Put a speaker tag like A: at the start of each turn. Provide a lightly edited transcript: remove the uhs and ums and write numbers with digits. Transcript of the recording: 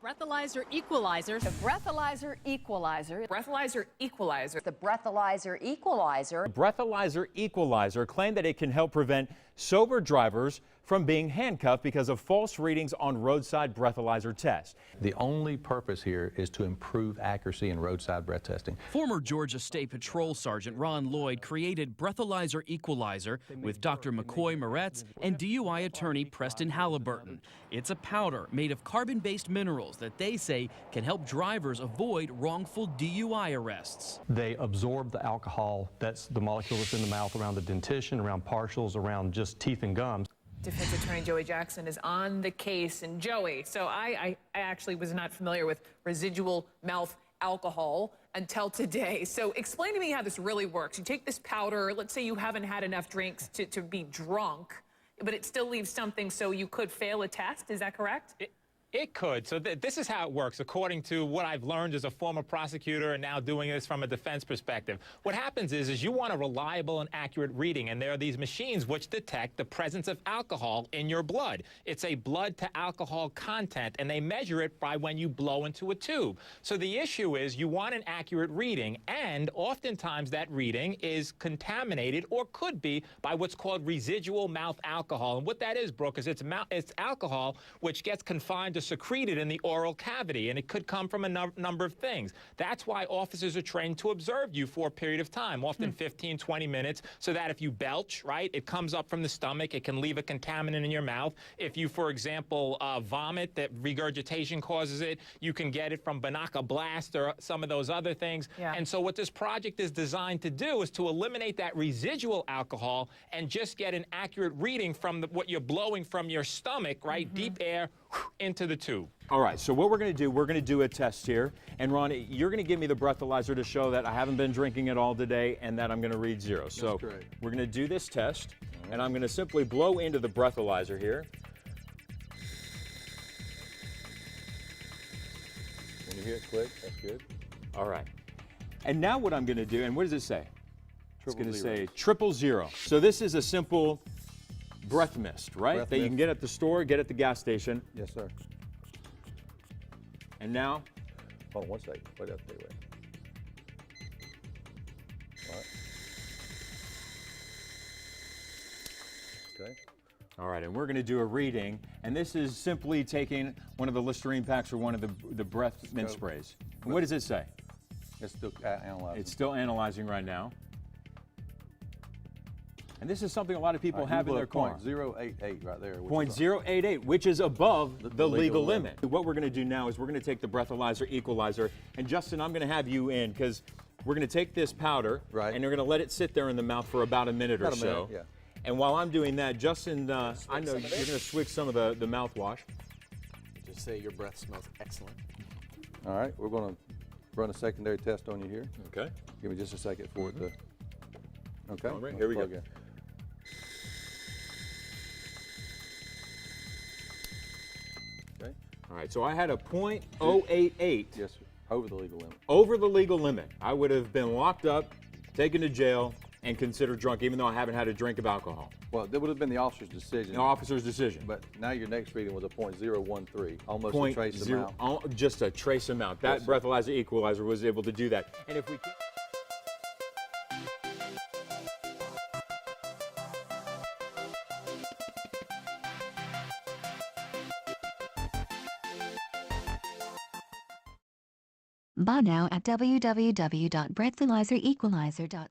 A: Breathalyzer Equalizer.
B: The Breathalyzer Equalizer.
A: Breathalyzer Equalizer.
B: The Breathalyzer Equalizer.
C: Breathalyzer Equalizer claimed that it can help prevent sober drivers from being handcuffed because of false readings on roadside breathalyzer tests.
D: The only purpose here is to improve accuracy in roadside breath testing.
E: Former Georgia State Patrol Sergeant Ron Lloyd created Breathalyzer Equalizer with Dr. McCoy Moretz and DUI attorney Preston Halliburton. It's a powder made of carbon-based minerals that they say can help drivers avoid wrongful DUI arrests.
F: They absorb the alcohol, that's the molecule that's in the mouth around the dentition, around partials, around just teeth and gums.
A: Defense Attorney Joey Jackson is on the case. And Joey, so I actually was not familiar with residual mouth alcohol until today. So explain to me how this really works. You take this powder, let's say you haven't had enough drinks to be drunk, but it still leaves something, so you could fail a test. Is that correct?
G: It could. So this is how it works, according to what I've learned as a former prosecutor and now doing this from a defense perspective. What happens is you want a reliable and accurate reading, and there are these machines which detect the presence of alcohol in your blood. It's a blood-to-alcohol content, and they measure it by when you blow into a tube. So the issue is you want an accurate reading, and oftentimes that reading is contaminated or could be by what's called residual mouth alcohol. And what that is, Brooke, is it's alcohol which gets confined to secreted in the oral cavity, and it could come from a number of things. That's why officers are trained to observe you for a period of time, often 15, 20 minutes, so that if you belch, right, it comes up from the stomach, it can leave a contaminant in your mouth. If you, for example, vomit, that regurgitation causes it, you can get it from Banaka Blast or some of those other things.
A: Yeah.
G: And so what this project is designed to do is to eliminate that residual alcohol and just get an accurate reading from what you're blowing from your stomach, right, deep air into the tube.
C: All right, so what we're going to do a test here. And Ron, you're going to give me the breathalyzer to show that I haven't been drinking at all today and that I'm going to read zero. So we're going to do this test, and I'm going to simply blow into the breathalyzer here.
H: When you hear it click, that's good.
C: All right. And now what I'm going to do, and what does it say? It's going to say 000. So this is a simple breath mist, right?
H: Breath
C: that you
H: mist.
C: can get at the store, get at the gas station.
H: Yes, sir.
C: And now,
H: Hold on one second. Wait up, wait. All right. Okay.
C: all right, and we're going to do a reading, and this is simply taking one of the Listerine packs or one of the breath mint sprays. And what does it say?
H: It's still analyzing.
C: It's still analyzing right now. And this is something a lot of people have in their car.
H: 0.088 right there.
C: 0.088, which is above the legal limit. What we're going to do now is we're going to take the Breathalyzer Equalizer, and Justin, I'm going to have you in because we're going to take this powder, and you're going to let it sit there in the mouth for about a minute or so.
H: Yeah.
C: And while I'm doing that, Justin, I know you're going to swig some of the mouthwash.
I: Just say your breath smells excellent.
H: All right, we're going to run a secondary test on you here.
C: Okay.
H: Give me just a second for it to. Okay.
C: All right, here we go.
H: In. Okay.
C: All right, so I had a .088.
H: Yes, sir. Over the legal limit.
C: Over the legal limit. I would have been locked up, taken to jail, and considered drunk, even though I haven't had a drink of alcohol.
H: Well, that would have been the officer's decision.
C: The officer's decision.
H: But now your next reading was a .013, almost a trace amount.
C: Just a trace amount. That
H: Yes,
C: Breathalyzer Equalizer was able to do that. And if we
J: Buy now at www.breathalyzerequalizer.ca.